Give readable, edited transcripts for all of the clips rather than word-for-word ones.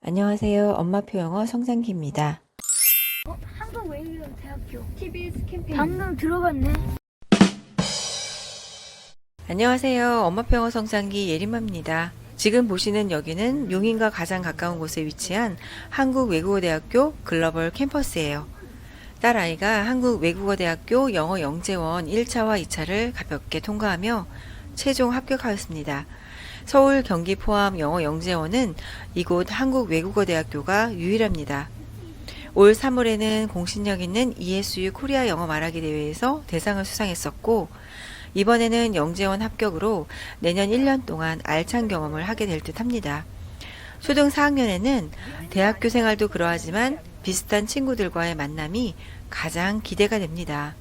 안녕하세요. 엄마표 영어 성장기입니다. 한국외국어대학교 TBS 캠페인 방금 들어봤네. 안녕하세요. 엄마표 영어 성장기 예림마입니다. 지금 보시는 여기는 용인과 가장 가까운 곳에 위치한 한국외국어대학교 글로벌 캠퍼스예요. 딸아이가 한국외국어대학교 영어 영재원 1차와 2차를 가볍게 통과하며 최종 합격하였습니다. 서울, 경기, 포함 영어 영재원은 이곳 한국외국어대학교가 유일합니다. 올 3월에는 공신력 있는 ESU 코리아 영어 말하기 대회에서 대상을 수상했었고, 이번에는 영재원 합격으로 내년 1년 동안 알찬 경험을 하게 될 듯 합니다. 초등 4학년에는 대학교 생활도 그러하지만 비슷한 친구들과의 만남이 가장 기대가 됩니다.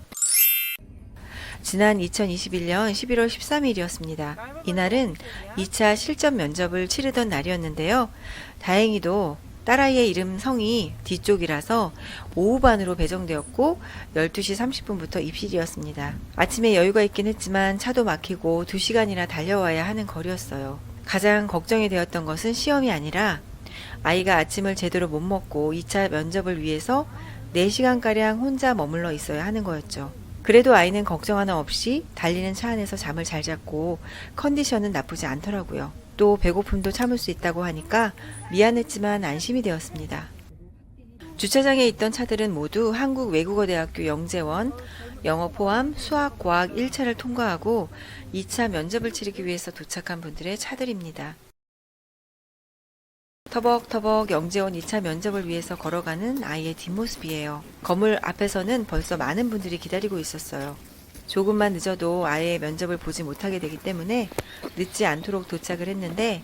지난 2021년 11월 13일이었습니다. 이날은 2차 실전 면접을 치르던 날이었는데요. 다행히도 딸아이의 이름 성이 뒤쪽이라서 오후반으로 배정되었고 12시 30분부터 입실이었습니다. 아침에 여유가 있긴 했지만 차도 막히고 2시간이나 달려와야 하는 거리였어요. 가장 걱정이 되었던 것은 시험이 아니라 아이가 아침을 제대로 못 먹고 2차 면접을 위해서 4시간가량 혼자 머물러 있어야 하는 거였죠. 그래도 아이는 걱정 하나 없이 달리는 차 안에서 잠을 잘 잤고 컨디션은 나쁘지 않더라고요. 또 배고픔도 참을 수 있다고 하니까 미안했지만 안심이 되었습니다. 주차장에 있던 차들은 모두 한국외국어대학교 영재원, 영어 포함 수학, 과학 1차를 통과하고 2차 면접을 치르기 위해서 도착한 분들의 차들입니다. 터벅터벅 영재원 2차 면접을 위해서 걸어가는 아이의 뒷모습이에요. 건물 앞에서는 벌써 많은 분들이 기다리고 있었어요. 조금만 늦어도 아이의 면접을 보지 못하게 되기 때문에 늦지 않도록 도착을 했는데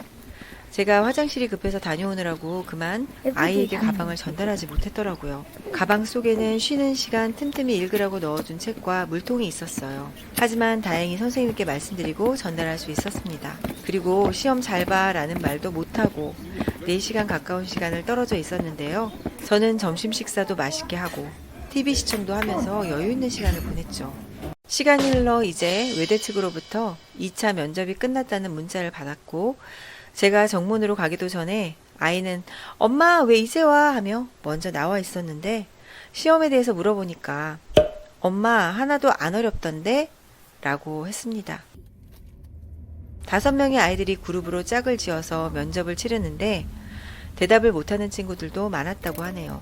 제가 화장실이 급해서 다녀오느라고 그만 아이에게 가방을 전달하지 못했더라고요. 가방 속에는 쉬는 시간 틈틈이 읽으라고 넣어준 책과 물통이 있었어요. 하지만 다행히 선생님께 말씀드리고 전달할 수 있었습니다. 그리고 시험 잘 봐 라는 말도 못하고 4시간 가까운 시간을 떨어져 있었는데요. 저는 점심 식사도 맛있게 하고 TV 시청도 하면서 여유 있는 시간을 보냈죠. 시간이 흘러 이제 외대 측으로부터 2차 면접이 끝났다는 문자를 받았고 제가 정문으로 가기도 전에 아이는 엄마 왜 이제 와 하며 먼저 나와 있었는데 시험에 대해서 물어보니까 엄마 하나도 안 어렵던데 라고 했습니다. 5명의 아이들이 그룹으로 짝을 지어서 면접을 치르는데 대답을 못하는 친구들도 많았다고 하네요.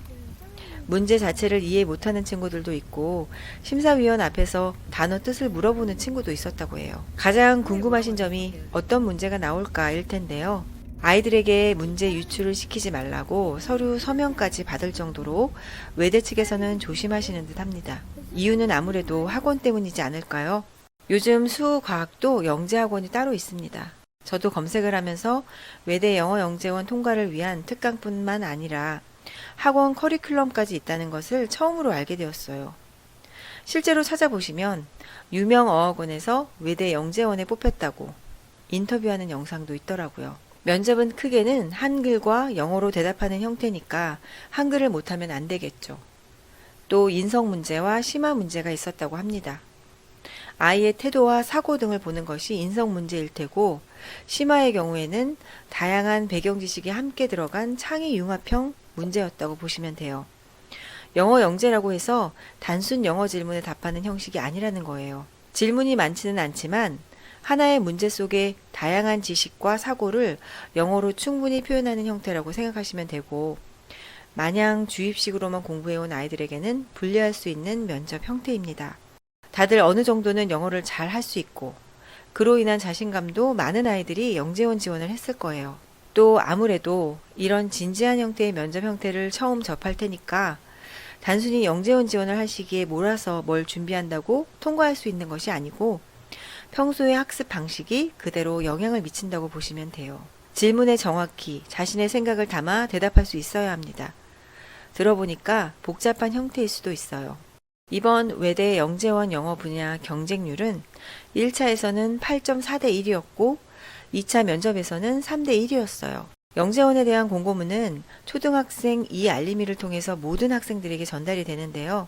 문제 자체를 이해 못하는 친구들도 있고 심사위원 앞에서 단어 뜻을 물어보는 친구도 있었다고 해요. 가장 궁금하신 점이 어떤 문제가 나올까일 텐데요. 아이들에게 문제 유출을 시키지 말라고 서류 서명까지 받을 정도로 외대 측에서는 조심하시는 듯 합니다. 이유는 아무래도 학원 때문이지 않을까요? 요즘 수학, 과학도 영재학원이 따로 있습니다. 저도 검색을 하면서 외대 영어 영재원 통과를 위한 특강뿐만 아니라 학원 커리큘럼까지 있다는 것을 처음으로 알게 되었어요. 실제로 찾아보시면 유명 어학원에서 외대 영재원에 뽑혔다고 인터뷰하는 영상도 있더라고요. 면접은 크게는 한글과 영어로 대답하는 형태니까 한글을 못하면 안 되겠죠. 또 인성 문제와 심화 문제가 있었다고 합니다. 아이의 태도와 사고 등을 보는 것이 인성 문제일 테고 심화의 경우에는 다양한 배경 지식이 함께 들어간 창의 융합형 문제였다고 보시면 돼요. 영어 영재라고 해서 단순 영어 질문에 답하는 형식이 아니라는 거예요. 질문이 많지는 않지만 하나의 문제 속에 다양한 지식과 사고를 영어로 충분히 표현하는 형태라고 생각하시면 되고 마냥 주입식으로만 공부해온 아이들에게는 불리할 수 있는 면접 형태입니다. 다들 어느 정도는 영어를 잘 할 수 있고 그로 인한 자신감도 많은 아이들이 영재원 지원을 했을 거예요. 또 아무래도 이런 진지한 형태의 면접 형태를 처음 접할 테니까 단순히 영재원 지원을 하시기에 몰아서 뭘 준비한다고 통과할 수 있는 것이 아니고 평소의 학습 방식이 그대로 영향을 미친다고 보시면 돼요. 질문에 정확히 자신의 생각을 담아 대답할 수 있어야 합니다. 들어보니까 복잡한 형태일 수도 있어요. 이번 외대 영재원 영어 분야 경쟁률은 1차에서는 8.4대 1이었고 2차 면접에서는 3대 1이었어요. 영재원에 대한 공고문은 초등학생 이알림이를 통해서 모든 학생들에게 전달이 되는데요.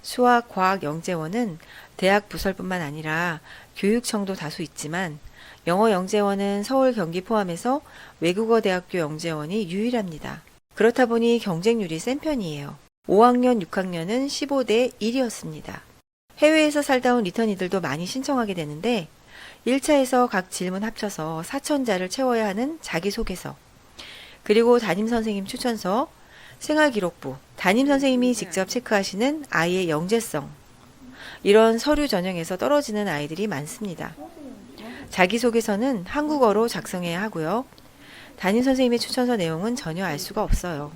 수학, 과학 영재원은 대학 부설뿐만 아니라 교육청도 다수 있지만 영어 영재원은 서울, 경기 포함해서 외국어 대학교 영재원이 유일합니다. 그렇다 보니 경쟁률이 센 편이에요. 5학년, 6학년은 15대 1이었습니다. 해외에서 살다 온 리턴이들도 많이 신청하게 되는데 1차에서 각 질문 합쳐서 4,000자를 채워야 하는 자기소개서, 그리고 담임선생님 추천서, 생활기록부, 담임선생님이 직접 체크하시는 아이의 영재성, 이런 서류 전형에서 떨어지는 아이들이 많습니다. 자기소개서는 한국어로 작성해야 하고요. 담임선생님의 추천서 내용은 전혀 알 수가 없어요.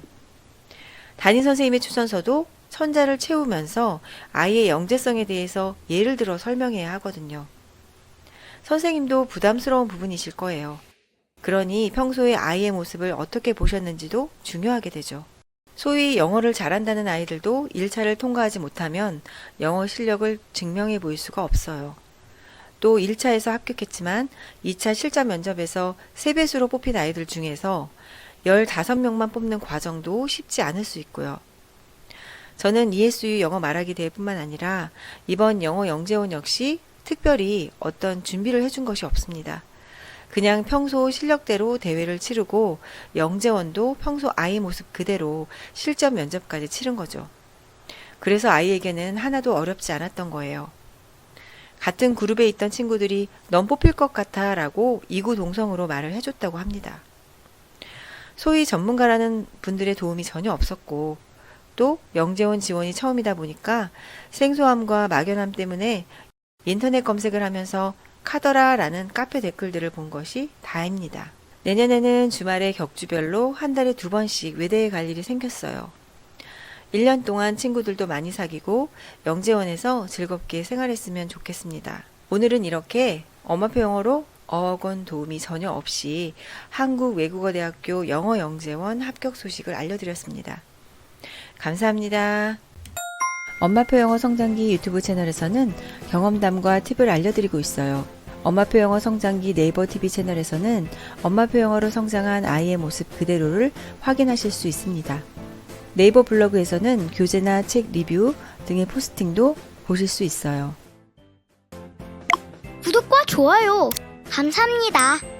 담임선생님의 추천서도 1,000자를 채우면서 아이의 영재성에 대해서 예를 들어 설명해야 하거든요. 선생님도 부담스러운 부분이실 거예요. 그러니 평소에 아이의 모습을 어떻게 보셨는지도 중요하게 되죠. 소위 영어를 잘한다는 아이들도 1차를 통과하지 못하면 영어 실력을 증명해 보일 수가 없어요. 또 1차에서 합격했지만 2차 실전 면접에서 3배수로 뽑힌 아이들 중에서 15명만 뽑는 과정도 쉽지 않을 수 있고요. 저는 ESU 영어 말하기 대회뿐만 아니라 이번 영어 영재원 역시 특별히 어떤 준비를 해준 것이 없습니다. 그냥 평소 실력대로 대회를 치르고 영재원도 평소 아이 모습 그대로 실전 면접까지 치른 거죠. 그래서 아이에게는 하나도 어렵지 않았던 거예요. 같은 그룹에 있던 친구들이 넌 뽑힐 것 같아 라고 이구동성으로 말을 해줬다고 합니다. 소위 전문가라는 분들의 도움이 전혀 없었고 또 영재원 지원이 처음이다 보니까 생소함과 막연함 때문에 인터넷 검색을 하면서 카더라 라는 카페 댓글들을 본 것이 다입니다. 내년에는 주말에 격주별로 한 달에 2번씩 외대에 갈 일이 생겼어요. 1년 동안 친구들도 많이 사귀고 영재원에서 즐겁게 생활했으면 좋겠습니다. 오늘은 이렇게 엄마표 영어로 어학원 도움이 전혀 없이 한국외국어대학교 영어영재원 합격 소식을 알려드렸습니다. 감사합니다. 엄마표 영어 성장기 유튜브 채널에서는 경험담과 팁을 알려드리고 있어요. 엄마표 영어 성장기 네이버 TV 채널에서는 엄마표 영어로 성장한 아이의 모습 그대로를 확인하실 수 있습니다. 네이버 블로그에서는 교재나 책 리뷰 등의 포스팅도 보실 수 있어요. 구독과 좋아요 감사합니다.